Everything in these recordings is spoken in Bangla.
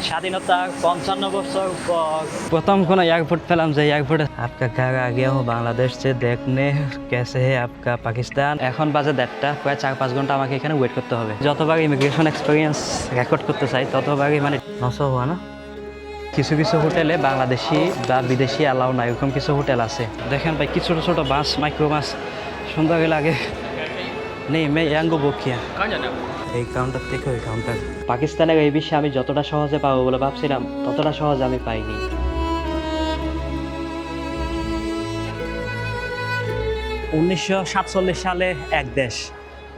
স্বাধীনতার 55 বছর পর প্রথম কোনো এয়ারपोর্ট পেলাম, যে এয়ারपोর্টে आपका घर आ गया हूँ बांग्लादेश से देखने कैसे है आपका पाकिस्तान। এখন বাজে 1:30, প্রায় 4-5 ঘন্টা আমাকে এখানে ওয়েট করতে হবে। যতবার ইমিগ্রেশন এক্সপিরিয়েন্স রেকর্ড করতে চাই ততবারই মানে নষ্ট হওয়া না। কিছু কিছু হোটেলে বাংলাদেশি বা বিদেশি অ্যালাউ নাই, এরকম কিছু হোটেল আছে। দেখেন ভাই, কি ছোটো ছোটো বাস, মাইক্রো বাস, সুন্দর লাগে। নেই মে ইয়াঙ্গো বকিয়া এই কাউন্টার থেকে ওই কাউন্টার। পাকিস্তানের এই বিশ্বে আমি যতটা সহজে পাবো বলে ভাবছিলাম, ততটা সহজ আমি পাইনি। 1947 সালে এক দেশ,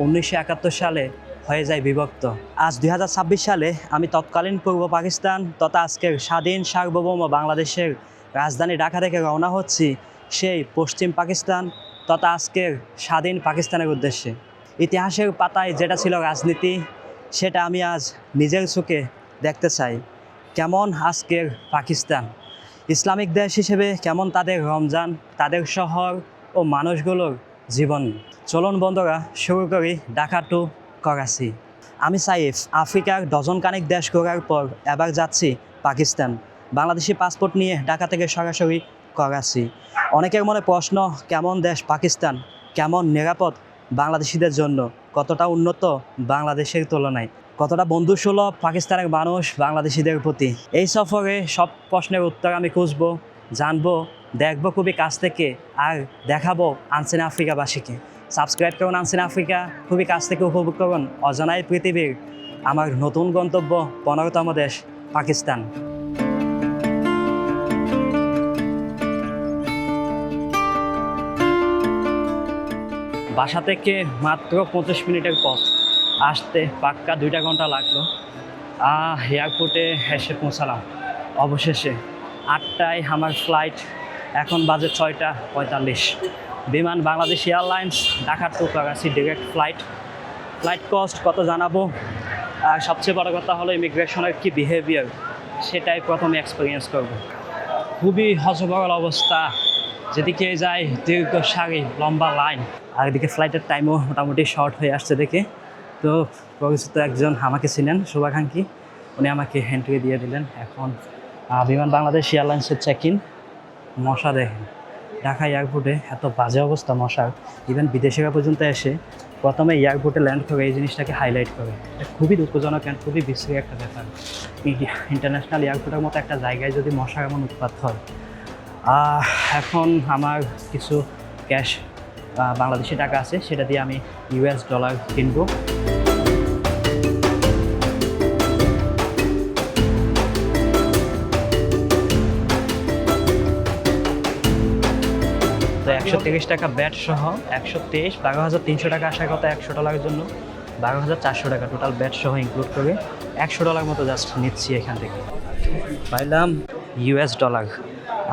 1971 সালে হয়ে যায় বিভক্ত। আজ 2026 সালে আমি তৎকালীন পূর্ব পাকিস্তান তথা আজকের স্বাধীন সার্বভৌম বাংলাদেশের রাজধানী ঢাকা থেকে রওনা হচ্ছি সেই পশ্চিম পাকিস্তান তথা আজকের স্বাধীন পাকিস্তানের উদ্দেশ্যে। ইতিহাসের পাতায় যেটা ছিল রাজনীতি, সেটা আমি আজ নিজের চোখে দেখতে চাই। কেমন আজকের পাকিস্তান, ইসলামিক দেশ হিসেবে কেমন তাদের রমজান, তাদের শহর ও মানুষগুলোর জীবন। চলুন বন্ধুরা, শুরু করি ঢাকা টু করাচি। আমি সাইফ, আফ্রিকার ডজন কানেক দেশ ঘোরার পর এবার যাচ্ছি পাকিস্তান। বাংলাদেশি পাসপোর্ট নিয়ে ঢাকা থেকে সরাসরি করাচি। অনেকের মনে প্রশ্ন, কেমন দেশ পাকিস্তান, কেমন নিরাপদ বাংলাদেশিদের জন্য, কতটা উন্নত বাংলাদেশের তুলনায়, কতটা বন্ধুসুলভ পাকিস্তানের মানুষ বাংলাদেশিদের প্রতি। এই সফরে সব প্রশ্নের উত্তর আমি খুঁজবো, জানবো, দেখবো খুবই কাছ থেকে, আর দেখাবো আনসিন আফ্রিকাবাসীকে। সাবস্ক্রাইব করুন আনসিন আফ্রিকা, খুবই কাছ থেকে উপভোগ করুন অজানাই পৃথিবীর আমার নতুন গন্তব্য 15তম দেশ পাকিস্তান। বাসা থেকে মাত্র 25 মিনিটের পথ, আসতে পাক্কা 2 ঘন্টা লাগলো। এয়ারপোর্টে এসে পৌঁছালাম অবশেষে। 8টায় আমার ফ্লাইট, এখন বাজে 6টা 45। Biman Bangladesh airlines, Dhaka to Karachi direct flight. Flight cost কত জানাবো, আর সবচেয়ে বড় কথা হলো ইমিগ্রেশনের কি বিহেভিয়ার, সেটাই প্রথমে এক্সপিরিয়েন্স করব। খুবই হজবরল অবস্থা, যেদিকে যাই দীর্ঘ সারি, লম্বা লাইন। আর এদিকে ফ্লাইটের টাইমও মোটামুটি শর্ট হয়ে আসছে দেখে। তো পরিচিত একজন আমাকে চিনেন, শুভাকাঙ্ক্ষী, উনি আমাকে এন্ট্রি দিয়ে দিলেন। এখন বিমান বাংলাদেশ এয়ারলাইন্সের চেক ইন। মশা দেখেন ঢাকা এয়ারপোর্টে, এত বাজে অবস্থা মশার। ইভেন বিদেশিরা পর্যন্ত এসে প্রথমে এয়ারপোর্টে ল্যান্ড করে এই জিনিসটাকে হাইলাইট করে। এটা খুবই দুঃখজনক অ্যান্ড খুবই বিশ্রী একটা ব্যাপার। ইন্টারন্যাশনাল এয়ারপোর্টের মতো একটা জায়গায় যদি মশার এমন উৎপাত হয়। এখন আমার কিছু ক্যাশ বাংলাদেশি টাকা আছে, সেটা দিয়ে আমি US ডলার কিনবো। তো 130 টাকা ব্যাট সহ 123, 12,300 টাকা আসার কথা 100 ডলারের জন্য, 12,400 টাকা টোটাল ব্যাট সহ ইনক্লুড করে 100 ডলার মতো জাস্ট নিচ্ছি এখান থেকে। পাইলাম US ডলার।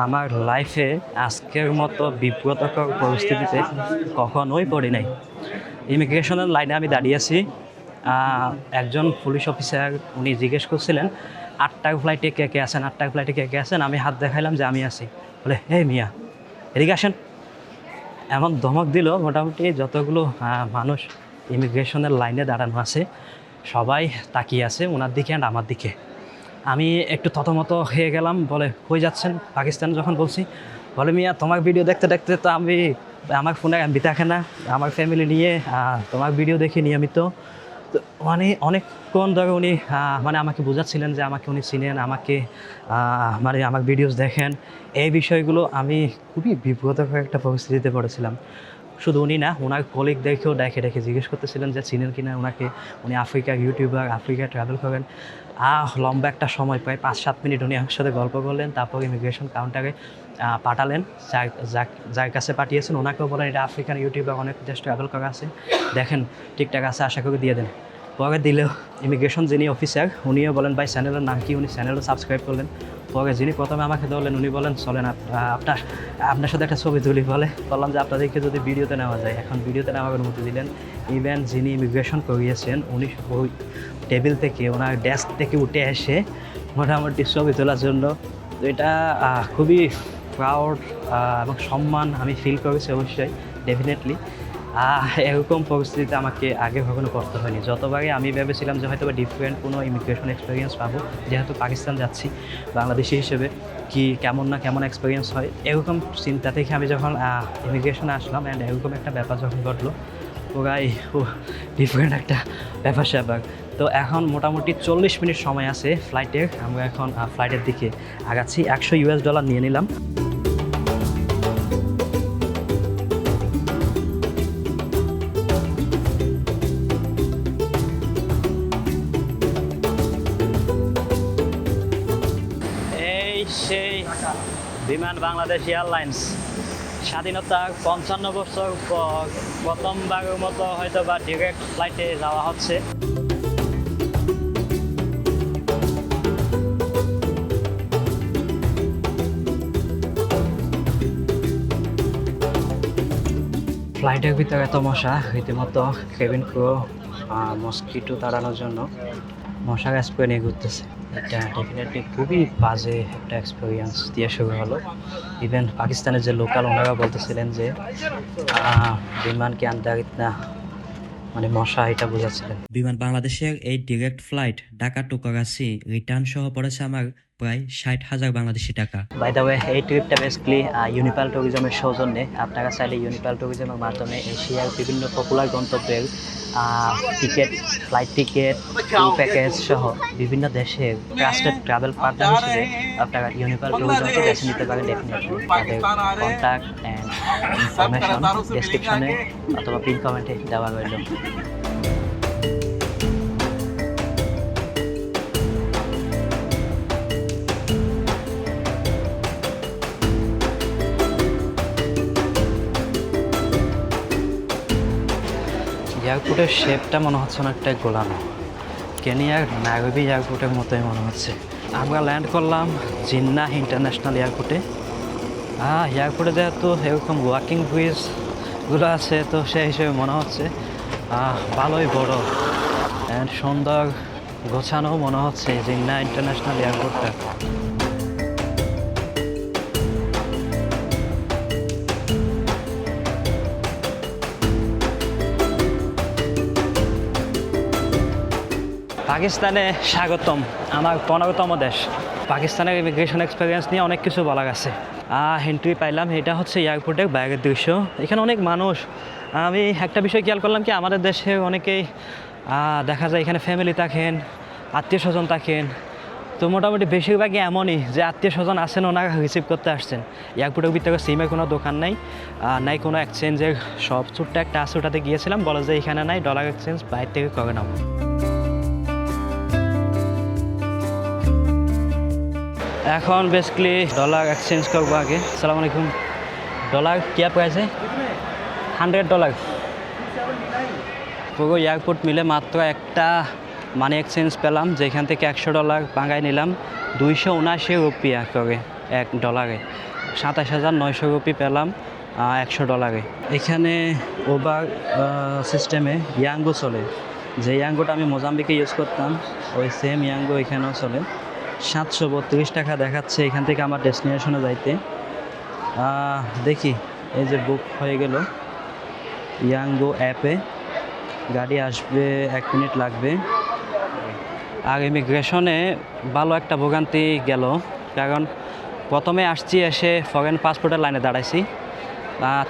আমার লাইফে আজকের মতো বিব্রতকর পরিস্থিতিতে কখনোই পড়ি নাই। ইমিগ্রেশনের লাইনে আমি দাঁড়িয়ে আছি, একজন পুলিশ অফিসার উনি জিজ্ঞেস করছিলেন 8টার ফ্লাইটে কে কে আছেন, 8টার ফ্লাইটে কে কে আছেন। আমি হাত দেখাইলাম যে আমি আছি। বলে হে মিয়া এদিকে আসেন। এমন ধমক দিল, মোটামুটি যতগুলো মানুষ ইমিগ্রেশনের লাইনে দাঁড়ানো আছে সবাই তাকিয়ে আছে ওনার দিকে অ্যান্ড আমার দিকে। আমি একটু থতমত হয়ে গেলাম। বলে কই যাচ্ছেন পাকিস্তান যখন বলছি, বলে মিয়া তোমার ভিডিও দেখতে দেখতে তো আমি, আমার ফোনে এমবি থাকে না, আমার ফ্যামিলি নিয়ে তোমার ভিডিও দেখি নিয়মিত। তো মানে অনেকক্ষণ ধরে উনি মানে আমাকে বোঝাচ্ছিলেন যে আমাকে উনি চিনেন, আমাকে মানে আমার ভিডিওস দেখেন। এই বিষয়গুলো আমি খুবই বিব্রতকর একটা পরিস্থিতিতে পড়েছিলাম। শুধু উনি না, ওনার কলিগদেরকেও ডেকে ডেকে জিজ্ঞেস করতেছিলেন যে চিনেন কিনা ওনাকে, উনি আফ্রিকার ইউটিউবার, আফ্রিকায় ট্রাভেল করেন। লম্বা একটা সময়, প্রায় 5-7 মিনিট উনি আমার সাথে গল্প করলেন। তারপর ইমিগ্রেশন কাউন্টারে পাঠালেন, যার কাছে পাঠিয়েছেন ওনাকেও বলেন এটা আফ্রিকান ইউটিউবার, অনেক দেশ ট্রাভেল করা আছে, দেখেন ঠিকঠাক আছে, আশা করে দিয়ে দেন। পরে দিলেও ইমিগ্রেশন যিনি অফিসার উনিও বলেন ভাই চ্যানেলের নাম কি, উনি চ্যানেলও সাবস্ক্রাইব করলেন। পরে যিনি প্রথমে আমাকে ধরলেন উনি বলেন চলেন আপনার সাথে একটা ছবি তুলি। বললাম যে আপনাদেরকে যদি ভিডিওতে নেওয়া যায়। এখন ভিডিওতে নেওয়ার অনুমতি দিলেন। ইভেন যিনি ইমিগ্রেশন করিয়েছেন উনি ওই টেবিল থেকে, ওনার ডেস্ক থেকে উঠে এসে মোটামুটি ছবি তোলার জন্য। তো এটা খুবই প্রাউড এবং সম্মান আমি ফিল করেছি অবশ্যই, ডেফিনেটলি। এরকম পরিস্থিতিতে আমাকে আগে কখনো পড়তে হয়নি। যতবারই আমি ভেবেছিলাম যে হয়তো বা ডিফারেন্ট কোনো ইমিগ্রেশন এক্সপিরিয়েন্স পাবো, যেহেতু পাকিস্তান যাচ্ছি বাংলাদেশি হিসেবে, কি কেমন না কেমন এক্সপিরিয়েন্স হয় এরকম চিন্তা থেকে আমি যখন ইমিগ্রেশনে আসলাম অ্যান্ড এরকম একটা ব্যাপার যখন ঘটলো পুরাই ডিফারেন্ট একটা ব্যাপার স্যাপার। তো এখন মোটামুটি 40 মিনিট সময় আছে ফ্লাইটের। আমরা এখন ফ্লাইটের দিকে আগাচ্ছি। $100 নিয়ে নিলাম। সেই বিমান বাংলাদেশ এয়ারলাইন্স স্বাধীনতার 55 বছর পর প্রথমবারের মতো হয়তো বা ডিরেক্ট ফ্লাইটে যাওয়া হচ্ছে। ফ্লাইটের ভিতরে এত মশা, রীতিমতো কেবিন ক্রু মস্কিটো তাড়ানোর জন্য মশার স্প্রে নিয়ে ঘুরতেছে। এটা ডেফিনেটলি খুবই বাজে একটা এক্সপিরিয়েন্স দিয়ে শুরু হলো। ইভেন পাকিস্তানের যে লোকাল ওনারা বলতেছিলেন যে বিমানকে আন্দারিত না, মানে মশা এটা বোঝাচ্ছিলেন। বিমান বাংলাদেশের এই direct flight Dhaka to Karachi return সহ পড়েছে আমার প্রায় 60,000 বাংলাদেশি টাকা। বাই দ্য ওয়ে, এই ট্রিপটা বেসিক্যালি ইউনিপাল ট্যুরিজমের সৌজন্যে। আপনারা চাইলে ইউনিপাল ট্যুরিজমের মাধ্যমে এশিয়ার বিভিন্ন পপুলার গন্তব্যের ticket, flight ticket, tour package সহ বিভিন্ন দেশের ট্রাস্টেড ট্রাভেল পার্টনার হিসেবে আপনারা ইউনিপাল ট্যুরিজমকে বেছে নিতে পারেন। ডেফিনেটলি তাদের কন্ট্যাক্ট অ্যান্ড ইনফরমেশন ডেসক্রিপশনে অথবা পিন কমেন্টে দেওয়া রইল। এয়ারপোর্টের শেপটা মনে হচ্ছে অনেকটাই গোলানো, কেনিয়ার নাইরোবি এয়ারপোর্টের মতোই মনে হচ্ছে। আমরা ল্যান্ড করলাম জিন্নাহ ইন্টারন্যাশনাল এয়ারপোর্টে। এয়ারপোর্টে যেহেতু এরকম ওয়াকিং ব্রিজগুলো আছে, তো সেই হিসেবে মনে হচ্ছে ভালোই বড় অ্যান্ড সুন্দর গোছানো মনে হচ্ছে জিন্নাহ ইন্টারন্যাশনাল এয়ারপোর্টটা। পাকিস্তানে স্বাগতম, আমার 15তম দেশ। পাকিস্তানের ইমিগ্রেশন এক্সপিরিয়েন্স নিয়ে অনেক কিছু বলা গেছে। এন্ট্রি পাইলাম, এটা হচ্ছে এয়ারপোর্টের বাইরের দৃশ্য। এখানে অনেক মানুষ। আমি একটা বিষয় খেয়াল করলাম কি, আমাদের দেশে অনেকেই দেখা যায় এখানে ফ্যামিলি থাকেন, আত্মীয় স্বজন থাকেন। তো মোটামুটি বেশিরভাগই এমনই যে আত্মীয় স্বজন আসেন, ওনারা রিসিভ করতে আসছেন। এয়ারপোর্টের ভিতরে সিমের কোনো দোকান নাই, নাই কোনো এক্সচেঞ্জের সব। ছোট্ট একটা আছে, ওটাতে গিয়েছিলাম, বলে যে এখানে নাই, ডলার এক্সচেঞ্জ বাইরে থেকে করে নাও। এখন বেসিক্যালি ডলার এক্সচেঞ্জ করবো আগে। আসসালামু আলাইকুম। ডলার क्या प्राइस है? $100। পুরো এয়ারপোর্ট মিলে মাত্র একটা মানি এক্সচেঞ্জ পেলাম, যেখান থেকে $100 বাঙায় নিলাম। 279 রুপিয়া করে $1। 27,900 রুপি পেলাম $100। এখানে ওভার সিস্টেমে ইয়াঙ্গো চলে। যে ইয়াঙ্গোটা আমি মোজাম্বিকে ইউজ করতাম, ওই সেম ইয়াঙ্গো এখানেও চলে। 732 টাকা দেখাচ্ছে এখান থেকে আমার ডেস্টিনেশনে যাইতে। দেখি, এই যে বুক হয়ে গেল ইয়াঙ্গো অ্যাপে। গাড়ি আসবে 1 মিনিট লাগবে। আর ইমিগ্রেশনে ভালো একটা ভোগান্তি গেল, কারণ প্রথমে আসছি, এসে ফরেন পাসপোর্টের লাইনে দাঁড়াইছি।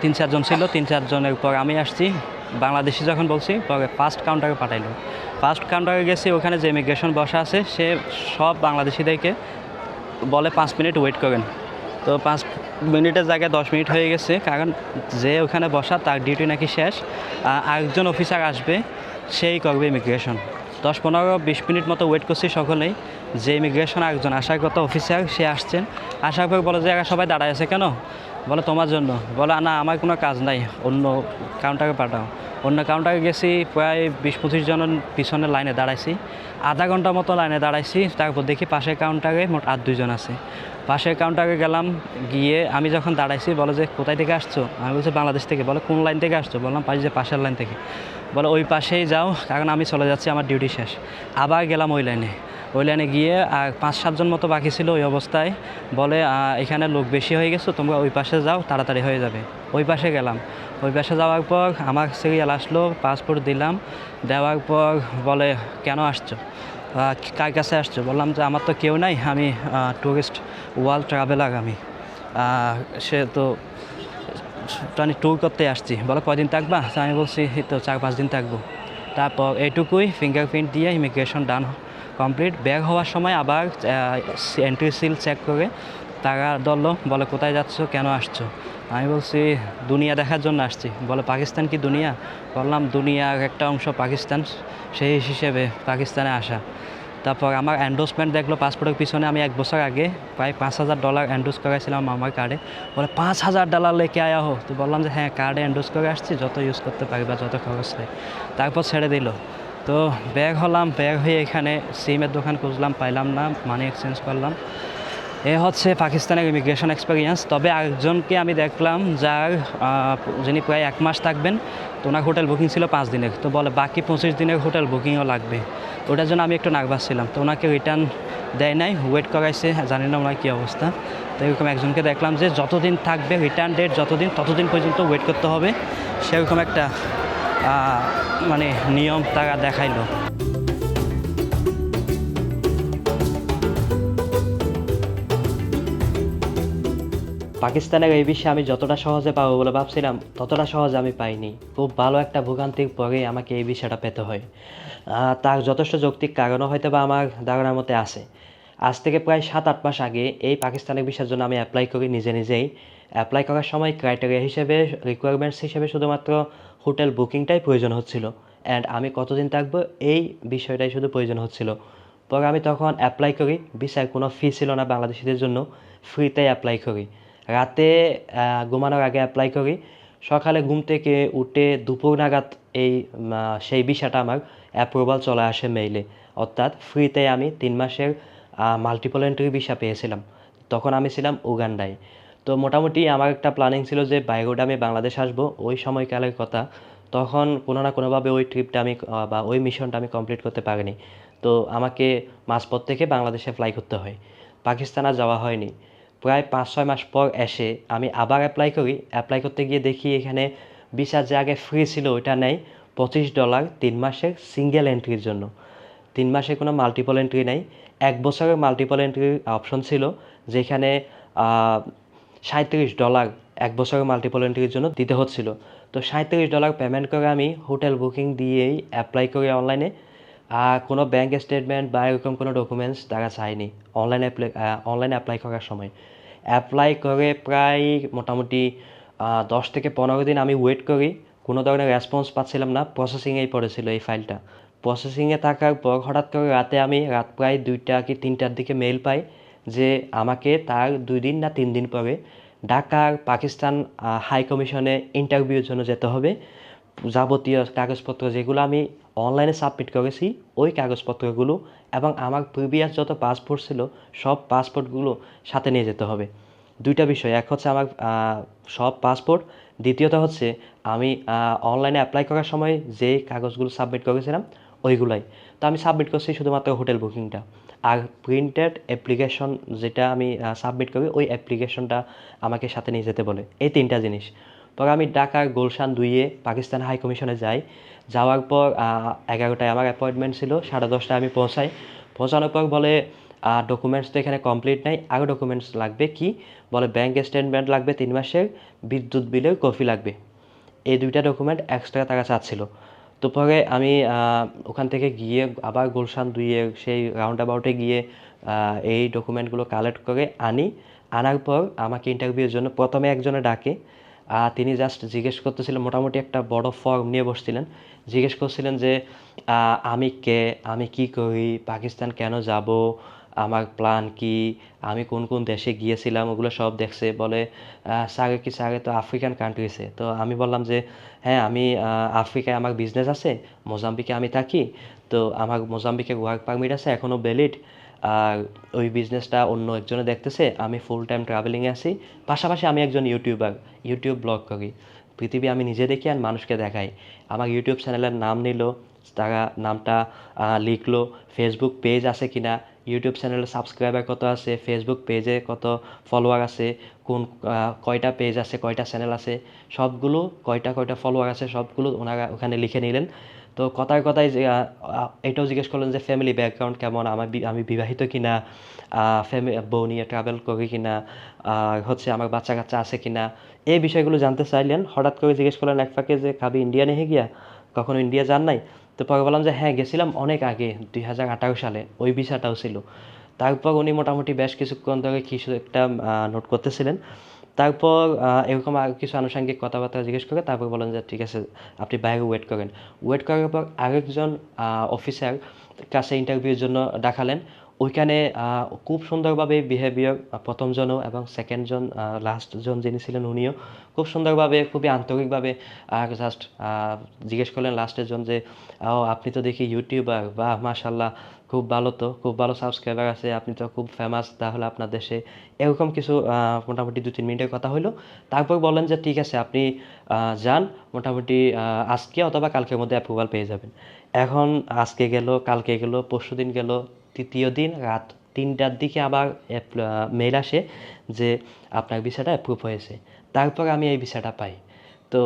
3-4 জন ছিল, 3-4 জনের পর আমি আসছি। বাংলাদেশি যখন বলছি, পরে ফার্স্ট কাউন্টারে পাঠাইলো। ফার্স্ট কাউন্টারে গেছি, ওখানে যে ইমিগ্রেশন বসা আছে সে সব বাংলাদেশিদেরকে বলে 5 মিনিট ওয়েট করেন। তো 5 মিনিটের জায়গায় 10 মিনিট হয়ে গেছে, কারণ যে ওখানে বসা তার ডিউটি নাকি শেষ। আরেকজন অফিসার আসবে, সেই করবে ইমিগ্রেশন। 10-15-20 মিনিট মতো ওয়েট করছি সকলেই। যে ইমিগ্রেশন আরেকজন আসার কথা অফিসার, সে আসছেন। আসার পর বলে যে এরা সবাই দাঁড়ায় আছে কেন? বলে তোমার জন্য। বলে না, আমার কোনো কাজ নাই, অন্য কাউন্টারে পাঠাও। অন্য কাউন্টারে গেছি, প্রায় 20-25 জনের পিছনে লাইনে দাঁড়াইছি। আধা ঘন্টা মতো লাইনে দাঁড়াইছি। তারপর দেখি পাশের কাউন্টারে মোট 8-2 জন আছে। পাশের কাউন্টারে গেলাম, গিয়ে আমি যখন দাঁড়াইছি বলে যে কোথায় থেকে আসছো? আমি বলছি বাংলাদেশ থেকে। বলে কোন লাইন থেকে আসছো? বললাম পাশের লাইন থেকে। বলে ওই পাশেই যাও, কারণ আমি চলে যাচ্ছি, আমার ডিউটি শেষ। আবার গেলাম ওই লাইনে। ওই লাইনে গিয়ে আর 5-7 জন মতো বাকি ছিল ওই অবস্থায়। বলে এখানে লোক বেশি হয়ে গেছে, তোমরা ওই পাশে যাও, তাড়াতাড়ি হয়ে যাবে। ওই পাশে গেলাম। ওই পাশে যাওয়ার পর আমার সিরিয়াল আসলো, পাসপোর্ট দিলাম। দেওয়ার পর বলে কেন আসছো, কার কাছে আসছো? বললাম যে আমার তো কেউ নাই, আমি ট্যুরিস্ট ওয়ার্ল্ড ট্রাভেলার। আমি সে তো মানে ট্যুর করতে আসছি। বলে কয়দিন থাকবা? আমি বলছি এই তো 4-5 দিন থাকবো। তারপর এইটুকুই, ফিঙ্গারপ্রিন্ট দিয়ে ইমিগ্রেশন ডান কমপ্লিট। বের হওয়ার সময় আবার এন্ট্রি সিল চেক করে তারা ধরলো, বলে কোথায় যাচ্ছ, কেন আসছো? আমি বলছি দুনিয়া দেখার জন্য আসছি। বলে পাকিস্তান কি দুনিয়া? বললাম দুনিয়ার একটা অংশ পাকিস্তান, সেই হিসেবে পাকিস্তানে আসা। তারপর আমার এন্ডোসমেন্ট দেখলো পাসপোর্টের পিছনে, আমি 1 বছর আগে প্রায় $5,000 এন্ডোস করেছিলাম আমার কার্ডে। বলে $5,000 লেকে আয়া হো? তো বললাম যে হ্যাঁ, কার্ডে এন্ডোস করে আসছি, যত ইউজ করতে পারি বা যত খরচ হয়। তারপর ছেড়ে দিল। তো ব্যাগ হলাম, ব্যাগ হয়ে এখানে সিমের দোকান খুঁজলাম, পাইলাম না, মানি এক্সচেঞ্জ করলাম। এ হচ্ছে পাকিস্তানের ইমিগ্রেশন এক্সপিরিয়েন্স। তবে আরেকজনকে আমি দেখলাম যার যিনি প্রায় 1 মাস থাকবেন, তো ওনার হোটেল বুকিং ছিল 5 দিনের। তো বলে বাকি 25 দিনের হোটেল বুকিংও লাগবে। ওটার জন্য আমি একটু নার্ভাস ছিলাম। তো ওনাকে রিটার্ন দেয় নাই, ওয়েট করাইছে, জানি না ওনার কী অবস্থা। তো এরকম একজনকে দেখলাম যে যতদিন থাকবে, রিটার্ন ডেট যতদিন, ততদিন পর্যন্ত ওয়েট করতে হবে, সেরকম একটা মানে নিয়ম তারা দেখাইলো। পাকিস্তানের এই বিষয়ে আমি যতটা সহজে পাবো বলে ভাবছিলাম, ততটা সহজে আমি পাইনি। খুব ভালো একটা ভোগান্তির পরেই আমাকে এই বিষয়টা পেতে হয়। তার যথেষ্ট যৌক্তিক কারণও হয়তো বা আমার ধারণার মতে আছে। আজ থেকে প্রায় 7-8 মাস আগে এই পাকিস্তানের ভিসার জন্য আমি অ্যাপ্লাই করি নিজেই। অ্যাপ্লাই করার সময় ক্রাইটেরিয়া হিসেবে, রিকোয়ারমেন্টস হিসেবে শুধুমাত্র হোটেল বুকিংটাই প্রয়োজন হচ্ছিল, অ্যান্ড আমি কতদিন থাকবো এই বিষয়টাই শুধু প্রয়োজন হচ্ছিল। পরে আমি তখন অ্যাপ্লাই করি, ভিসার কোনো ফি ছিল না বাংলাদেশিদের জন্য, ফ্রিতেই অ্যাপ্লাই করি। রাতে ঘুমানোর আগে অ্যাপ্লাই করি, সকালে ঘুম থেকে উঠে দুপুর নাগাদ এই সেই ভিসাটা আমার অ্যাপ্রুভাল চলে আসে মেইলে। অর্থাৎ ফ্রিতে আমি 3 মাসের মাল্টিপল এন্ট্রি ভিসা পেয়েছিলাম। তখন আমি ছিলাম উগান্ডায়। তো মোটামুটি আমার একটা প্ল্যানিং ছিল যে বাইরে আমি বাংলাদেশ আসবো, ওই সময়কালের কথা। তখন কোনো না কোনোভাবে ওই ট্রিপটা আমি বা ওই মিশনটা আমি কমপ্লিট করতে পারিনি। তো আমাকে মাঝপথ থেকে বাংলাদেশে ফ্লাই করতে হয়। পাকিস্তান আর যাওয়া হয়নি। প্রায় 5-6 মাস পর এসে আমি আবার অ্যাপ্লাই করি। অ্যাপ্লাই করতে গিয়ে দেখি এখানে ভিসা যে আগে ফ্রি ছিল ওইটা নেই, $25 3 মাসের সিঙ্গেল এন্ট্রির জন্য। 3 মাসে কোনো মাল্টিপল এন্ট্রি নেই। 1 বছরের মাল্টিপল এন্ট্রির অপশন ছিল, যেখানে $37 1 বছরের মাল্টিপল এন্ট্রির জন্য দিতে হচ্ছিল। তো $37 পেমেন্ট করে আমি হোটেল বুকিং দিয়েই অ্যাপ্লাই করি অনলাইনে। কোনো ব্যাঙ্ক স্টেটমেন্ট বা এরকম কোনো ডকুমেন্টস তারা চায়নি অনলাইনে অ্যাপ্লাই করার সময়। অ্যাপ্লাই করে প্রায় মোটামুটি 10 থেকে 15 দিন আমি ওয়েট করি। কোনো ধরনের রেসপন্স পাচ্ছিলাম না, প্রসেসিংয়েই পড়েছিল এই ফাইলটা। প্রসেসিংয়ে থাকার পর হঠাৎ করে রাত প্রায় 2টা কি 3টার দিকে মেইল পাই যে আমাকে তার 2 দিন না 3 দিন পরে ঢাকার পাকিস্তান হাই কমিশনে ইন্টারভিউর জন্য যেতে হবে। যাবতীয় কাগজপত্র যেগুলো আমি অনলাইনে সাবমিট করেছি, ওই কাগজপত্রগুলো এবং আমার প্রিভিয়াস যত পাসপোর্ট ছিল সব পাসপোর্টগুলো সাথে নিয়ে যেতে হবে। 2টা বিষয়, এক হচ্ছে আমার সব পাসপোর্ট, দ্বিতীয়ত হচ্ছে আমি অনলাইনে অ্যাপ্লাই করার সময় যে কাগজগুলো সাবমিট করেছিলাম ওইগুলাই। তো আমি সাবমিট করছি শুধুমাত্র হোটেল বুকিংটা, আর প্রিন্টেড অ্যাপ্লিকেশন যেটা আমি সাবমিট করি ওই অ্যাপ্লিকেশনটা আমাকে সাথে নিয়ে যেতে বলে। এই 3টা জিনিস। পরে আমি ঢাকার গুলশান 2-এ পাকিস্তান হাই কমিশনে যাই। যাওয়ার পর 11টায় আমার অ্যাপয়েন্টমেন্ট ছিল, 10:30টায় আমি পৌঁছাই। পৌঁছানোর পর বলে ডকুমেন্টস তো এখানে কমপ্লিট নাই, আরও ডকুমেন্টস লাগবে। কি বলে, ব্যাঙ্ক স্টেটমেন্ট লাগবে 3 মাসের, বিদ্যুৎ বিলের কপি লাগবে। এই 2টা ডকুমেন্ট এক্সট্রা তারা চাচ্ছিল। তো পরে আমি ওখান থেকে গিয়ে আবার গুলশান 2-এর সেই রাউন্ড অ্যাবাউটে গিয়ে এই ডকুমেন্টগুলো কালেক্ট করে আনার পর আমাকে ইন্টারভিউর জন্য প্রথমে একজনে ডাকে। তিনি জাস্ট জিজ্ঞেস করতেছিলেন, মোটামুটি একটা বড় ফর্ম নিয়ে বসছিলেন, জিজ্ঞেস করছিলেন যে আমি কে, আমি কি করি, পাকিস্তান কেন যাব, আমার প্ল্যান কি, আমি কোন কোন দেশে গিয়েছিলাম ওগুলো সব দেখছে। বলে স্যারে তো আফ্রিকান কান্ট্রিসে। তো আমি বললাম যে হ্যাঁ, আমি আফ্রিকায় আমার বিজনেস আছে, মোজাম্বিকে আমি থাকি। তো আমার মোজাম্বিকে ওয়ার্ক পারমিট আছে, এখনও ভ্যালিড। আর ওই বিজনেসটা অন্য একজনে দেখতেছে, আমি ফুল টাইম ট্রাভেলিংয়ে আছি। পাশাপাশি আমি একজন ইউটিউব ব্লগ করি। পৃথিবী আমি নিজে দেখি আর মানুষকে দেখাই। আমার ইউটিউব চ্যানেলের নাম নিল তারা নামটা লিখলো, ফেসবুক পেজ আছে কিনা, ইউটিউব চ্যানেলে সাবস্ক্রাইবার কত আছে, ফেসবুক পেজে কত ফলোয়ার আছে, কয়টা পেজ আছে, কয়টা চ্যানেল আছে, সবগুলো কয়টা ফলোয়ার আছে সবগুলো ওনারা ওখানে লিখে নিলেন। তো কথায় কথায় যে এটাও জিজ্ঞেস করলেন যে ফ্যামিলি ব্যাকগ্রাউন্ড কেমন, আমি বিবাহিত কিনা, বউ নিয়ে ট্রাভেল করি কিনা, হচ্ছে আমার বাচ্চা কাচ্চা আছে কিনা, এই বিষয়গুলো জানতে চাইলেন। হঠাৎ করে জিজ্ঞেস করলেন এক ফাঁকে যে খাবি ইন্ডিয়া নিয়ে গিয়া, কখনো ইন্ডিয়া যান নাই? তো পরে বললাম যে হ্যাঁ গেছিলাম অনেক আগে, 2018 সালে, ওই ভিসাটাও ছিল। তারপর উনি মোটামুটি বেশ কিছুক্ষণ ধরে কিছু একটা নোট করতেছিলেন। তারপর এরকম আর কিছু আনুষঙ্গিক কথাবার্তা জিজ্ঞেস করে তারপর বলেন যে ঠিক আছে আপনি বাইরে ওয়েট করেন। ওয়েট করার পর আরেকজন অফিসার কাছে ইন্টারভিউর জন্য ডাকালেন। ওইখানে খুব সুন্দরভাবে বিহেভিয়ার, প্রথমজনও এবং সেকেন্ডজন, লাস্টজন যিনি ছিলেন উনিও খুব সুন্দরভাবে, খুবই আন্তরিকভাবে জাস্ট জিজ্ঞেস করলেন লাস্টের জন যে আপনি তো দেখি ইউটিউবার, বাহ মাশাল্লাহ, খুব ভালো, তো খুব ভালো সাবস্ক্রাইবার আছে, আপনি তো খুব ফেমাস তাহলে আপনার দেশে, এরকম কিছু মোটামুটি 2-3 মিনিটের কথা হলো। তারপর বললেন যে ঠিক আছে আপনি যান, মোটামুটি আজকে অথবা কালকের মধ্যে অ্যাপ্রুভাল পেয়ে যাবেন। এখন আজকে গেল, কালকে গেল, পরশুদিন গেল, তৃতীয় দিন রাত 3টার দিকে আবার মেল আসে যে আপনার ভিসাটা অ্যাপ্রুভ হয়েছে। তারপর আমি এই ভিসাটা পাই। তো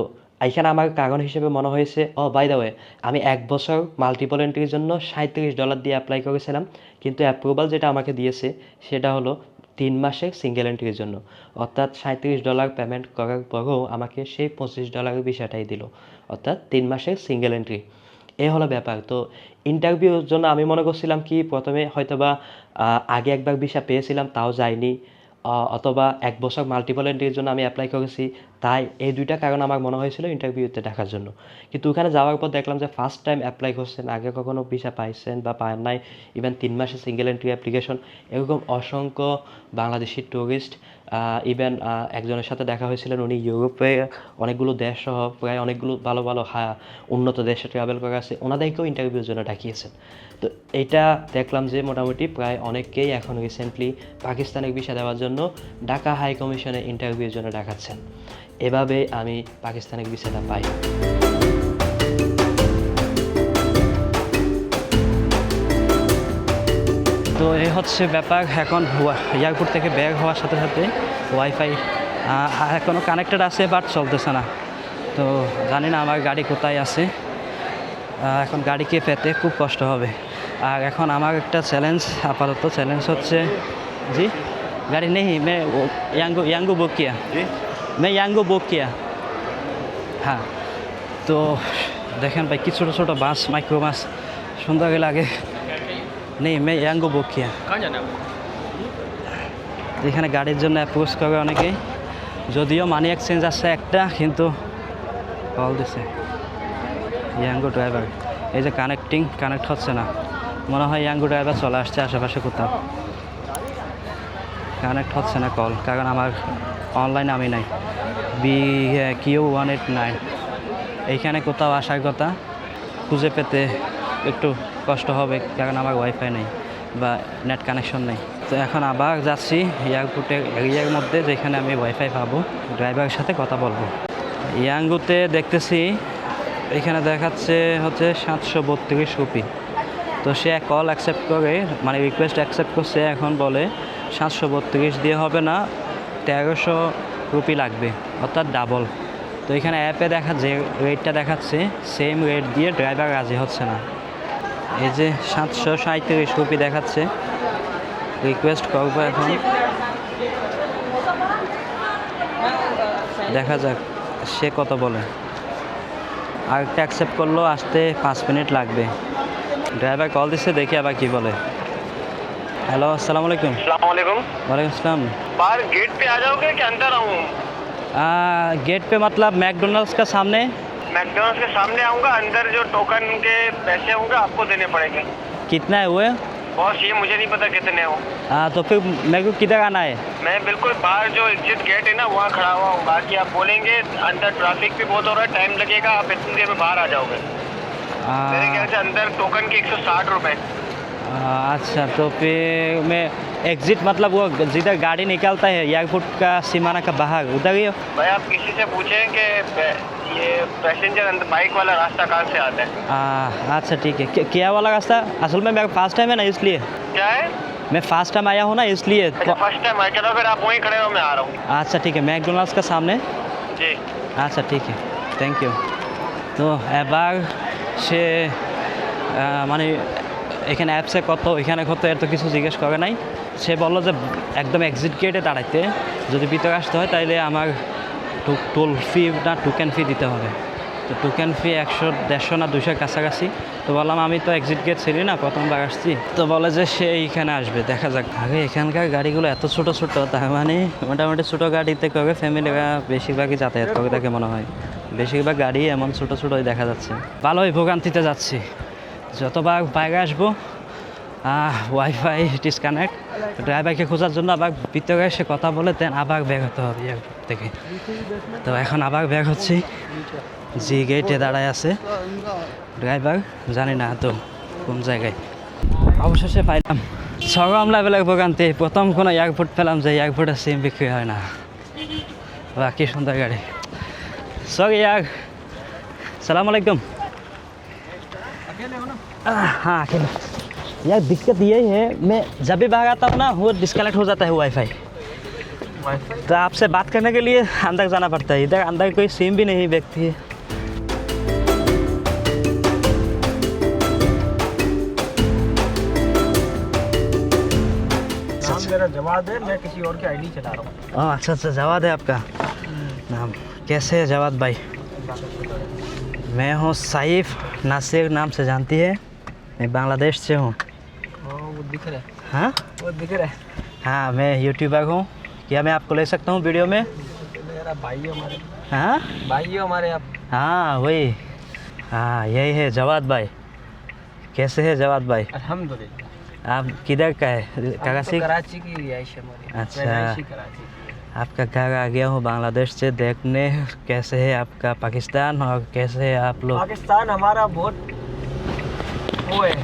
এইখানে আমার কারণ হিসেবে মনে হয়েছে, বাই দ্য ওয়ে, আমি 1 বছর মাল্টিপল এন্ট্রির জন্য $37 দিয়ে অ্যাপ্লাই করেছিলাম, কিন্তু অ্যাপ্রুভাল যেটা আমাকে দিয়েছে সেটা হলো 3 মাসের সিঙ্গেল এন্ট্রির জন্য। অর্থাৎ $37 পেমেন্ট করার পরেও আমাকে সেই $25 ভিসাটাই দিল, অর্থাৎ 3 মাসের সিঙ্গেল এন্ট্রি। এই হলো ব্যাপার। তো ইন্টারভিউর জন্য আমি মনে করছিলাম কি প্রথমে হয়তোবা আগে একবার ভিসা পেয়েছিলাম তাও যায়নি, অথবা 1 বছর মাল্টিপল এন্ট্রির জন্য আমি অ্যাপ্লাই করেছি, তাই এই 2টা কারণ আমার মনে হয়েছিল ইন্টারভিউতে ডাকার জন্য। কিন্তু ওখানে যাওয়ার পর দেখলাম যে ফার্স্ট টাইম অ্যাপ্লাই করছেন, আগে কখনো ভিসা পাইছেন বা পান নাই, ইভেন 3 মাসের সিঙ্গেল এন্ট্রি অ্যাপ্লিকেশন, এরকম অসংখ্য বাংলাদেশি টুরিস্ট, ইভেন একজনের সাথে দেখা হয়েছিলেন উনি ইউরোপে অনেকগুলো দেশ সহ প্রায় অনেকগুলো ভালো ভালো উন্নত দেশে ট্রাভেল করা আছে, ওনাদেরকেও ইন্টারভিউর জন্য ডাকিয়েছেন। তো এটা দেখলাম যে মোটামুটি প্রায় অনেককেই এখন রিসেন্টলি পাকিস্তানের ভিসা দেওয়ার জন্য ঢাকা হাই কমিশনে ইন্টারভিউর জন্য ডাকাচ্ছেন। এভাবে আমি পাকিস্তানের ভিসাটা পাই। তো এই হচ্ছে ব্যাপার। এখন এয়ারপোর্ট থেকে বের হওয়ার সাথে সাথে ওয়াইফাই এখনও কানেক্টেড আছে, বাট চলতেছে না। তো জানি না আমার গাড়ি কোথায় আছে, এখন গাড়িকে পেতে খুব কষ্ট হবে। আর এখন আমার একটা চ্যালেঞ্জ, আপাতত চ্যালেঞ্জ হচ্ছে, জি গাড়ি নেই, मैं यांगो बुक किया, मैं यांगो बुक किया। হ্যাঁ, তো দেখেন ভাই কি ছোটো ছোটো বাস, মাইক্রো বাস সুন্দর লাগে। নেই, मैं यांगो बुक किया। এখানে গাড়ির জন্য অ্যাপ্রোচ করে অনেকেই, যদিও মানি এক্সচেঞ্জ আছে একটা, কিন্তু কল দিছে ইয়াঙ্গো ড্রাইভার, এই যে কানেক্ট হচ্ছে না, মনে হয় ইয়াঙ্গো ড্রাইভার চলে আসছে আশেপাশে কোথাও, কানেক্ট হচ্ছে না কল, কারণ আমার অনলাইনে আমি নাই। BQ189 এইখানে কোথাও আসার কথা, খুঁজে পেতে একটু কষ্ট হবে কারণ আমার ওয়াইফাই নেই বা নেট কানেকশন নেই। তো এখন আবার যাচ্ছি এয়ারপোর্টের এরিয়ার মধ্যে যেখানে আমি ওয়াইফাই পাবো, ড্রাইভারের সাথে কথা বলবো। ইয়াঙ্গুতে দেখতেছি এখানে দেখাচ্ছে হচ্ছে 732 রুপি। তো সে কল অ্যাকসেপ্ট করে, মানে রিকোয়েস্ট অ্যাকসেপ্ট করছে, এখন বলে 732 দিয়ে হবে না, 1300 রুপি লাগবে, অর্থাৎ ডাবল। তো এখানে অ্যাপে যে রেটটা দেখাচ্ছে সেম রেট দিয়ে ড্রাইভার রাজি হচ্ছে না। এই যে 737 রুপি দেখাচ্ছে, রিকোয়েস্ট করবো এখন, দেখা যাক সে কত বলে। আর একটা অ্যাকসেপ্ট করলো, আসতে 5 মিনিট লাগবে। ড্রাইভার কল দিচ্ছে, দেখি আবার কি বলে। हेलो अस्सलाम वालेकुम। वालेकुम अस्सलाम। बाहर गेट पे आ जाओगे कि अंदर आऊँ? गेट पे मतलब मैकडोनल्ड्स का सामने। मैकडॉनल्ड्स के सामने आऊँगा, अंदर जो टोकन के पैसे होंगे आपको देने पड़ेंगे। कितना है हुए? बॉस ये मुझे नहीं पता कितने हो। तो फिर मेरे को किधर आना है? मैं बिल्कुल बाहर जो एग्जिट गेट है ना वहाँ खड़ा हुआ हूँ। बाकी आप बोलेंगे अंदर ट्रैफिक भी बहुत हो रहा है, टाइम लगेगा, आप इतनी देर में बाहर आ जाओगे। मेरे ख्याल से अंदर टोकन के 160 रुपये। अच्छा, तो फिर मैं एग्जिट मतलब वो जिधर गाड़ी निकलता है एयरपोर्ट का सीमाना का बाहर, उधर ही हो? भाई आप किसी से पूछें कि ये पैसेंजर बाइक वाला रास्ता कहाँ से आता है? अच्छा ठीक है। क्या वाला रास्ता? असल में मेरा फर्स्ट टाइम है ना, इसलिए। क्या है? मैं फर्स्ट टाइम आया हूँ ना, इसलिए। अच्छा फर्स्ट टाइम आया, चलो फिर आप वहीं खड़े हो, मैं आ रहा हूँ। अच्छा ठीक है, मैकडोनाल्ड्स का सामने। जी আচ্ছা ঠিক আছে, থ্যাংক ইউ। তো এবার সে মানে এখানে অ্যাপসে কত, এখানে কত, এত কিছু জিজ্ঞেস করে নাই। সে বললো যে একদম এক্সিট গেটে দাঁড়াইতে, যদি ভিতরে আসতে হয় তাইলে আমার টোল ফি না টোকেন ফি দিতে হবে। তো টোকেন ফি 100-150 না 200 কাছাকাছি। তো বললাম আমি তো এক্সিট গেট ছিলি না, প্রথমবার আসছি। তো বলে যে সে এইখানে আসবে, দেখা যাক। আগে এখানকার গাড়িগুলো এত ছোটো ছোটো, তার মানে মোটামুটি ছোটো গাড়িতে করে ফ্যামিলিরা বেশিরভাগই যাতায়াত করে থাকে মনে হয়। বেশিরভাগ গাড়ি এমন ছোটো ছোটোই দেখা যাচ্ছে। ভালোই ভোগান্তিতে যাচ্ছি। যতবার বাইরে আসবো ওয়াইফাই ডিসকানেক্ট, ড্রাইভারকে খোঁজার জন্য আবার ভিতরে এসে কথা বলে দেন আবার বের হতে হবে এয়ারপোর্ট থেকে। তো এখন আবার বের হচ্ছি, জি গেটে দাঁড়ায় আছে ড্রাইভার, জানি না তো কোন জায়গায়। অবশেষে পাইলাম। চরম লেভেলের ভোগান্তি, প্রথম কোনো এয়ারপোর্ট পেলাম যে এয়ারপোর্টে সিম বিক্রি হয় না। বাহ কি সুন্দর গাড়ি। सॉरी यार, सलाम अलैकुम। हाँ अकेले। यार दिक्कत यही है, मैं जब भी बाहर आता हूँ ना वो डिस्कनेक्ट हो जाता है वाईफाई। तो आपसे बात करने के लिए अंदर जाना पड़ता है। इधर अंदर कोई सिम भी नहीं व्यक्ति है। नाम मेरा जवाद है, मैं किसी और की आईडी चला रहा हूँ। अच्छा अच्छा, जवाद है आपका नाम। कैसे है जवाद भाई? मैं हूँ सईफ नासिर, नाम से जानती है। मैं बांग्लादेश से हूँ। वो दिख रहा है, हाँ वो दिख रहा है। हाँ, मैं यूट्यूबर हूँ। क्या मैं आपको ले सकता हूँ वीडियो में? मेरा भाई हो हमारे, हाँ भाई हो हमारे आप। हाँ वही, हाँ यही है जवाद भाई। कैसे है जवाद भाई? अल्हम्दुलिल्लाह। आप किधर का है? हम तो कराची? कराची की रिहाइश है हमारी। अच्छा। पैदाइशी कराची। आपका घर आ गया हूँ बांग्लादेश से देखने, कैसे है आपका पाकिस्तान और कैसे है आप लोग? पाकिस्तान हमारा बहुत वो है,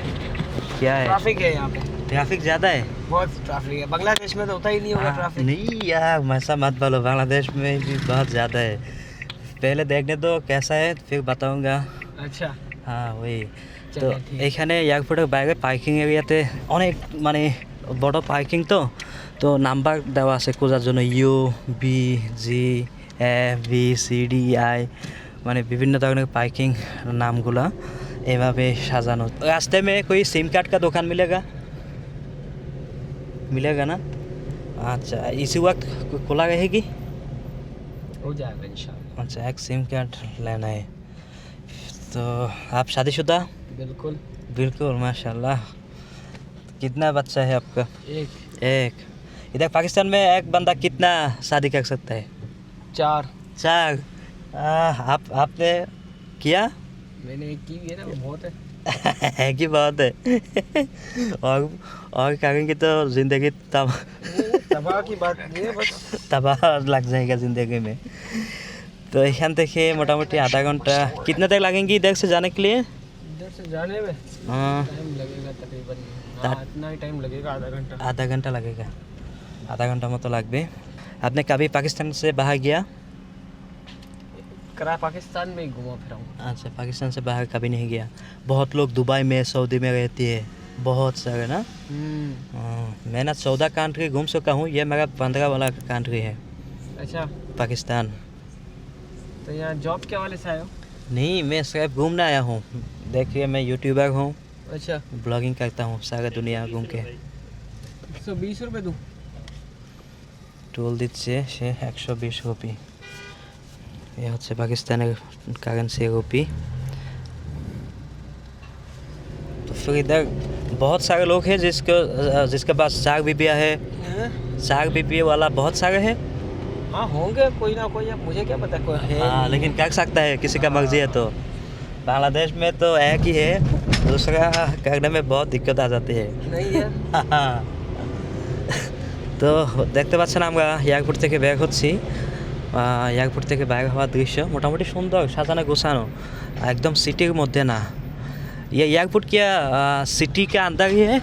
क्या है? ट्रैफिक है यहाँ पे, ट्रैफिक ज़्यादा है? बहुत ट्रैफिक है। बांग्लादेश में तो होता ही नहीं होगा हाँ, ट्रैफिक। नहीं यार ऐसा मत बोलो, बांग्लादेश में भी बहुत ज़्यादा है। पहले देखने दो कैसा है, फिर बताऊँगा। अच्छा হ্যাঁ ওই তো চলো, ঠিক আছে। এখানে এয়ারপোর্টের বাইরে পার্কিং এরিয়াতে অনেক মানে বড় পার্কিং, তো নাম্বার দেওয়া আছে খোঁজার জন্য, U B G A B C D I, মানে বিভিন্ন ধরনের পার্কিং নামগুলা এভাবে সাজানো। রাস্ते में कोई सिम कार्ड का दुकान मिलेगा? मिलेगा ना? अच्छा इसी वक्त खुला रहेगी? हो जाएगा इंशाल्लाह। अच्छा एक सिम कार्ड लेना है। तो आप शादीशुदा? बिल्कुल। बिल्कुल माशाल्लाह। कितना बच्चा है आपका? एक एक। इधर पाकिस्तान में एक बंदा कितना शादी कर सकता है? 4। 4। आपने किया? मैंने एक की है ना, वो बहुत है। एक ही बात है। और करेंगे तो ज़िंदगी तबाह की बात नहीं है, बस तबाह लग जाएगा ज़िंदगी में। तो এখান থেকে মোটামুটি आधा घंटा। कितने तक लगेंगी इधर से जाने के लिए? इधर से जाने में हाँ टाइम लगेगा तकरीबन, हाँ, इतना ही टाइम लगेगा, आधा घंटा। आधा घंटा लगेगा, आधा घंटा मत লাগবে। आपने कभी पाकिस्तान से बाहर गया? पाकिस्तान में ही घुमा फिरा हूँ। अच्छा पाकिस्तान से बाहर कभी नहीं गया। बहुत लोग दुबई में सऊदी में रहती है, बहुत सारे ना। मैं ना 14 कंट्री घूम चुका हूँ, ये मेरा 15 वाला कंट्री है अच्छा, पाकिस्तान। तो यहाँ जॉब के हवाले से आए हो? नहीं मैं सिर्फ घूमने आया हूँ। देखिए मैं यूट्यूबर हूँ, अच्छा, ब्लॉगिंग करता हूँ सारा दुनिया घूम के। 120 रुपये दूँ? টোল দিচ্ছে সে 120 রুপি। ये হচ্ছে পাকিস্তানের কারেন্সি রুপি। तो फिर इधर बहुत सारे लोग हैं जिसके पास 4 बीबियाँ है। 4 बीबी वाला बहुत सारे हैं। हाँ होंगे कोई ना कोई, अब मुझे क्या पता कोई है। हाँ लेकिन कर सकता है, किसी का मर्जी है। तो बांग्लादेश में तो एक ही है, दूसरा करने में बहुत दिक्कत आ जाती है। नहीं है। हाँ তো দেখতে পাচ্ছেন আমরা এয়ারপোর্ট থেকে বের হচ্ছি। এয়ারপোর্ট থেকে বাইরে হওয়ার দৃশ্য মোটামুটি সুন্দর, সাজানো গোছানো, একদম সিটির মধ্যে না। ये एयरपोर्ट क्या सिटी के अंदर ही है?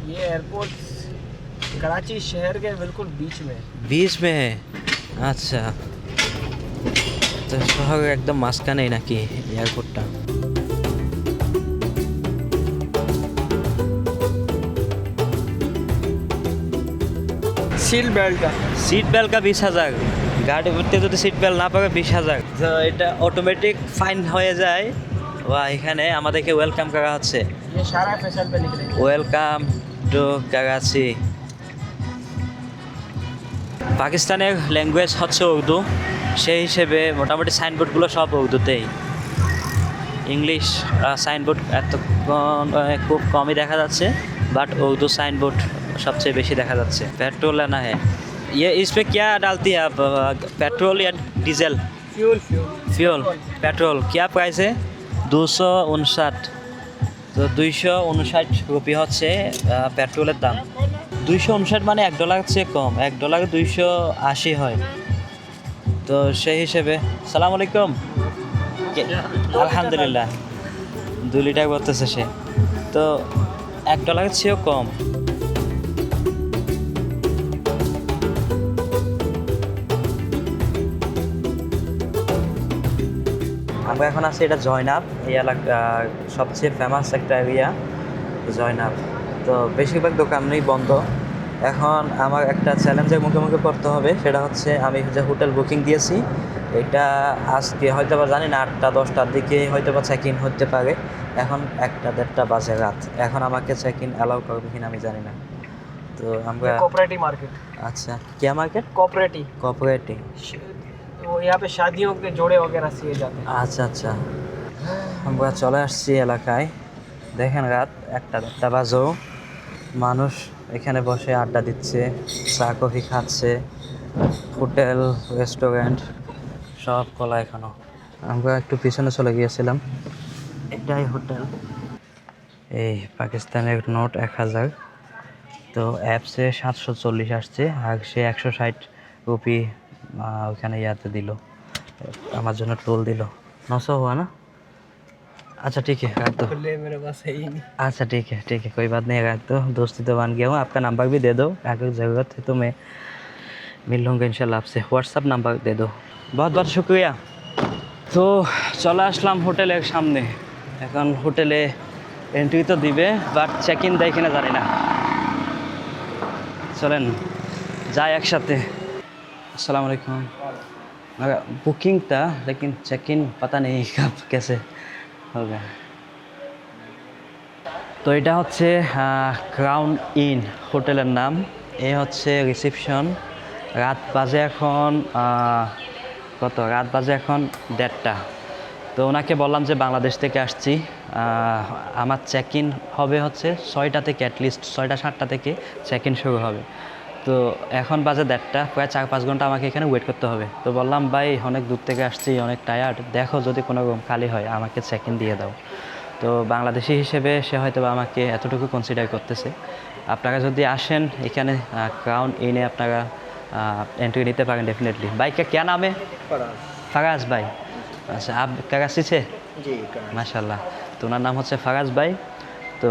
ये एयरपोर्ट कराची शहर के बिल्कुल बीच में है। बीच में है? अच्छा তো শহরের একদম মাঝখানেই নাকি এয়ারপোর্টটা। सीट बेल्ट का সিট বেল্ট কা 20,000, গাড়ি উঠতে যদি সিট বেল্ট না পাবে 20,000, তো এটা অটোমেটিক ফাইন হয়ে যায়। বা এখানে আমাদেরকে ওয়েলকাম করা হচ্ছে, ये सारा फैशन पे निकलेगा। Welcome to Karachi. পাকিস্তানের ল্যাঙ্গুয়েজ হচ্ছে উর্দু, সেই হিসেবে মোটামুটি সাইনবোর্ডগুলো সব উর্দুতেই। ইংলিশ সাইনবোর্ড খুব কমই দেখা যাচ্ছে, বাট उर्दू साइनबोर्ड सबसे बेशी देखा जाচ্ছে। पेट्रोल लेना है, ये इस पे क्या डालती है आप, पेट्रोल या डीजल? फ्यूल फ्यूल पेट्रोल क्या प्राइस है? 259। তো 259 রুপি হচ্ছে পেট্রোলের দাম। 259 মানে $1 চেয়ে কম, $1 280 হয়। তো সেই হিসেবে সালাম আলাইকুম। আলহামদুলিল্লাহ 2 লিটার বলতেছে সে, তো $1 চেয়েও কম। আমরা এখন আছি এটা জয়নাব, এই এলাকা সবচেয়ে ফেমাস একটা এরিয়া জয়নাব। তো বেশিরভাগ দোকানই বন্ধ। এখন আমার একটা চ্যালেঞ্জের মুখোমুখি পড়তে হবে, সেটা হচ্ছে আমি যে হোটেল বুকিং দিয়েছি এটা আজকে হয়তো বা জানি না 8টা-10টার দিকে হয়তো বা চেক ইন হতে পারে। এখন 1টা-1:30 বাজে রাত, এখন আমাকে চেক ইন অ্যালাউ করবে কিনা আমি জানি না। তো আমরা कोऑपरेटिव मार्केट। আচ্ছা কিয়া মার্কেট? Cooperative cooperative. तो यहाँ पे शादियों के जोड़े वगैरह सिए जाते हैं। আচ্ছা আচ্ছা, আমরা চলে আসছি এলাকায়। দেখেন রাত 1টা-1:30 বাজেও মানুষ এখানে বসে আড্ডা দিচ্ছে, চা কফি খাচ্ছে, হোটেল রেস্টুরেন্ট সব খোলা এখনো। আমরা একটু পিছনে চলে গিয়েছিলাম, এটাই হোটেল। এই পাকিস্তানের নোট 1000, তো অ্যাপসে 740 আসছে, আর সে 160 রুপি ওখানে ইয়াতে দিল, আমার জন্য টোল दिल। 900 हुआ ना? अच्छा ठीक है रख दो। खुले मेरे पास है ही नहीं। अच्छा ठीक है कोई बात नहीं, रख दो। दोस्ती तो बन गया हूँ, आपका नंबर भी दे दो, अगर ज़रूरत है तो मैं मिल लूँगा इंशाल्लाह आपसे। व्हाट्सअप नंबर दे दो। बहुत बहुत शुक्रिया। তো চলে আসলাম হোটেলের সামনে। এখন হোটেলে এন্ট্রি তো দিবে, বাট চেক ইন দেয় কিনা জানি না। চলেন যাই একসাথে। अस्सलाम वालेकुम। बुकिंग था लेकिन चेक इन पता नहीं कब कैसे होगा। তো এটা হচ্ছে ক্রাউন ইন হোটেলের নাম, এ হচ্ছে রিসেপশন। রাত বাজে এখন রাত বাজে এখন 1:30। তো ওনাকে বললাম যে বাংলাদেশ থেকে আসছি, আমার চেক ইন হবে হচ্ছে 6টা থেকে, অ্যাটলিস্ট 6টা-7টা থেকে চেক ইন শুরু হবে। তো এখন বাজে 1:30, প্রায় 4-5 ঘন্টা আমাকে এখানে ওয়েট করতে হবে। তো বললাম ভাই অনেক দূর থেকে আসছি, অনেক টায়ার্ড, দেখো যদি কোনো রুম খালি হয় আমাকে চেক ইন দিয়ে দাও। তো বাংলাদেশি হিসেবে সে হয়তো আমাকে এতটুকু কনসিডার করতেছে। আপনারা যদি আসেন এখানে ক্রাউন ইনে আপনারা एंट्री নিতে পারেন डेफिनेटली। भाई क्या नाम है? फराज भाई। अच्छा आप कराची से? जी माशाल्लाह। तो उनका नाम होता है फराज भाई। तो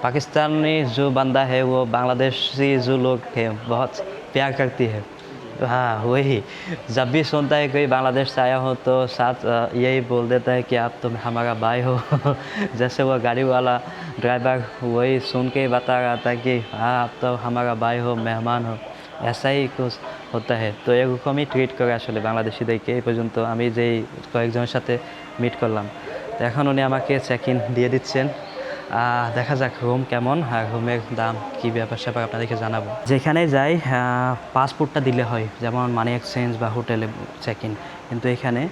पाकिस्तानी जो बंदा है वो बांग्लादेशी जो लोग हैं बहुत प्यार करती है। हाँ वही, जब भी सुनता है कोई बांग्लादेश से आया हो तो साथ यही बोल देता है कि आप तो हमारा भाई हो। जैसे वो गाड़ी वाला ड्राइवर वही सुन के ही बता रहा था कि हाँ आप तो हमारा भाई हो, मेहमान हो, ऐसा ही कुछ होता है। তো এরকমই ট্রিট করে আসলে বাংলাদেশিদেরকে। এই পর্যন্ত আমি যেই কয়েকজনের সাথে মিট করলাম, তো এখন উনি আমাকে চেক ইন দিয়ে দিচ্ছেন। দেখা যাক রুম কেমন, আর রুমের দাম কী ব্যাপার স্যাপার আপনাদেরকে জানাবো। যেখানে যাই পাসপোর্টটা দিলে হয়, যেমন মানি এক্সচেঞ্জ বা হোটেলে চেক ইন, কিন্তু এখানে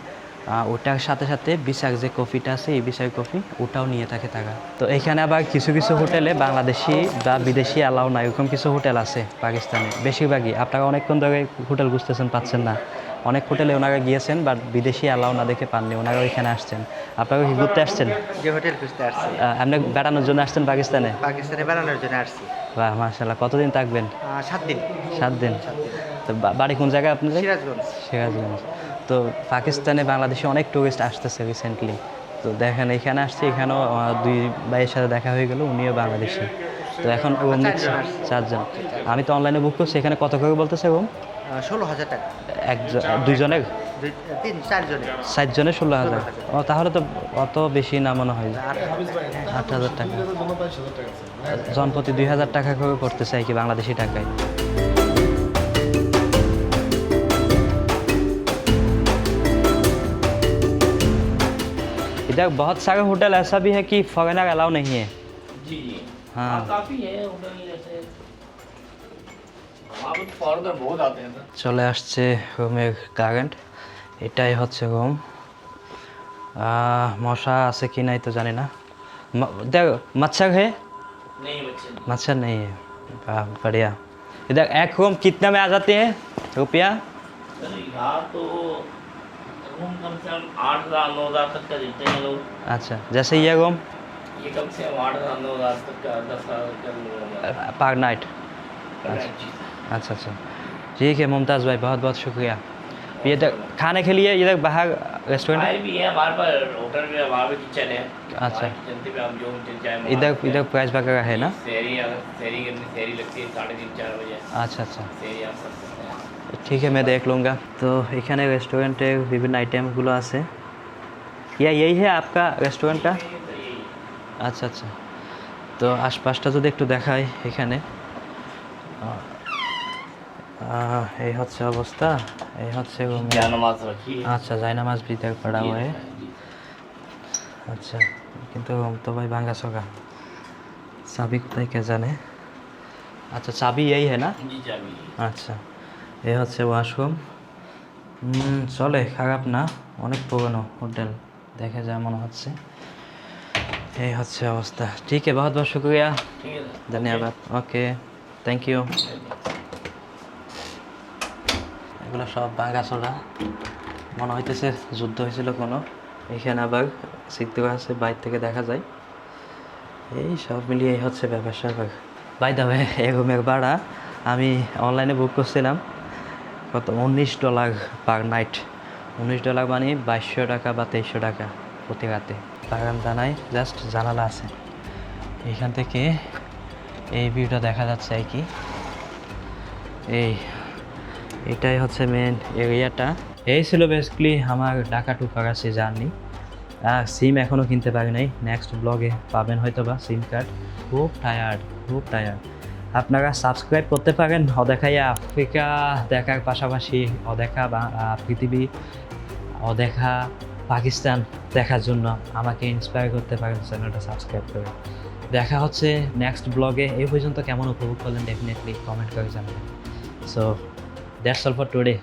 ওটার সাথে সাথে বিচার যে কফিটা আছে, এই বিচার কফি ওটাও নিয়ে থাকে তারা। তো এখানে আবার কিছু কিছু হোটেলে বাংলাদেশি বা বিদেশি অ্যালাউ না, এরকম কিছু হোটেল আছে পাকিস্তানে। বেশিরভাগই আপনারা অনেকক্ষণ ধরে হোটেল বুঝতেছেন পাচ্ছেন না, অনেক হোটেলে ওনারা গিয়েছেন বাট বিদেশি অ্যালাউ না দেখে পাননি, ওনারা ওইখানে আসছেন। আপনারা কি ঘুরতে আসছেন? যে হোটেল খুঁজতে আসছি, আপনি বেড়ানোর জন্য আসছেন পাকিস্তানে? পাকিস্তানে বেড়ানোর জন্য আসছি। বাহ মাশাআল্লাহ। কতদিন থাকবেন? 7 দিন। 7 দিন। তো বাড়ি কোন জায়গায় আপনাদের? সিরাজগঞ্জ। সিরাজগঞ্জ। তো পাকিস্তানে বাংলাদেশে অনেক টুরিস্ট আসতেছে রিসেন্টলি। তো দেখেন এখানে আসছে, এখানেও 2 ভাইয়ের সাথে দেখা হয়ে গেল, উনিও বাংলাদেশি। তো এখন রুম নিচ্ছে 4 জন। আমি তো অনলাইনে বুক করছি, এখানে কত করে বলতেছে রুম? 16,000 টাকা। দুইজনের 4 জনের। 7 জনের 16,000। ও তাহলে তো অত বেশি না মনে হয়, 8,000 টাকা। জনপ্রতি 2,000 টাকা করে পড়তেছে আর কি বাংলাদেশি টাকায়। इधर बहुत सारे होटल ऐसा भी है कि फॉरेनर अलाउ नहीं है। जी जी हाँ काफ़ी है होटल जैसे वहाँ पर फॉरेनर बहुत आते हैं सर। চলে আসছে রুমের কারেন্ট, এটাই হচ্ছে রুম। মশা আছে কি নাই তো জানি না। इधर मच्छर है? नहीं बच्चे मच्छर नहीं है। वाह बढ़िया। इधर एक रूम कितने में आ जाते हैं रुपया? सर यहाँ तो रूम कम से कम 8,000-9,000 तक का देते हैं लोग। अच्छा जैसे ये रूम ये कम से कम 8,000-9,000 तक का 10,000 का रूम होगा। पर नाइट। जी अच्छा अच्छा ठीक है मुमताज़ भाई, बहुत बहुत शुक्रिया। ये इधर खाने के लिए इधर बाहर रेस्टोरेंट है? बाहर भी है हमारे पास, होटल में हमारा भी किचन है। अच्छा। किचन पे आप जो चाहे इधर प्राइस वगैरह है ना? शहरी अगर शहरी करनी शहरी लगती है 3:30-4 बजे अच्छा अच्छा शहरी आप कर सकते हैं। ঠিক আছে मैं देख लूँगा। तो এখানে রেস্টুরেন্টের বিভিন্ন আইটেমগুলো আছে। या यही है आपका रेस्टोरेंट का? আচ্ছা আচ্ছা। তো আশপাশটা যদি একটু দেখাই এখানে, এই হচ্ছে অবস্থা, এই হচ্ছে রুমে। नमाज रखिए। अच्छा जायनामाज भी इधर पड़ा हुआ है। अच्छा কিন্তু রুম তো ভাই ভাঙা চোখা, চাবি কোথায় কে জানে। আচ্ছা চাবি এই है ना? जी चाबी। আচ্ছা এই হচ্ছে ওয়াশরুম। চলে, খারাপ না, অনেক পুরনো হোটেল দেখে যা মনে হচ্ছে। এই হচ্ছে অবস্থা। ঠিক আছে बहुत बहुत शुक्रिया, ठीक है सर। ধন্যবাদ। Okay thank you. এগুলো সব ভাঙাচোরা, মনে হইতেছে যুদ্ধ হয়েছিল কোনো। এখানে আবার ছিদ্র আছে, বাইরে থেকে দেখা যায়। এই সব মিলিয়ে এই হচ্ছে ব্যাপার স্যাপার। বাই দ্য ওয়ে এই রুমের ভাড়া আমি অনলাইনে বুক করছিলাম কত, $19 পার নাইট। $19 মানে 2200 টাকা বা 2300 টাকা প্রতি রাতে। বারান্দা নাই, জাস্ট জানালা আছে। এইখান থেকে এই ভিউটা দেখা যাচ্ছে আর কি। এটাই হচ্ছে মেন এরিয়াটা। এই ছিল বেসিক্যালি আমার ঢাকা টু করাচি জার্নি। সিম এখনও কিনতে পারি নাই, নেক্সট ব্লগে পাবেন হয়তো বা সিম কার্ড। খুব টায়ার্ড। আপনারা সাবস্ক্রাইব করতে পারেন অদেখাই আফ্রিকা দেখার পাশাপাশি অদেখা পৃথিবী, অদেখা পাকিস্তান দেখার জন্য আমাকে ইন্সপায়ার করতে পারেন চ্যানেলটা সাবস্ক্রাইব করে। দেখা হচ্ছে নেক্সট ব্লগে। এই পর্যন্ত কেমন উপভোগ করলেন ডেফিনেটলি কমেন্ট করে জানাবেন। So that's all for today.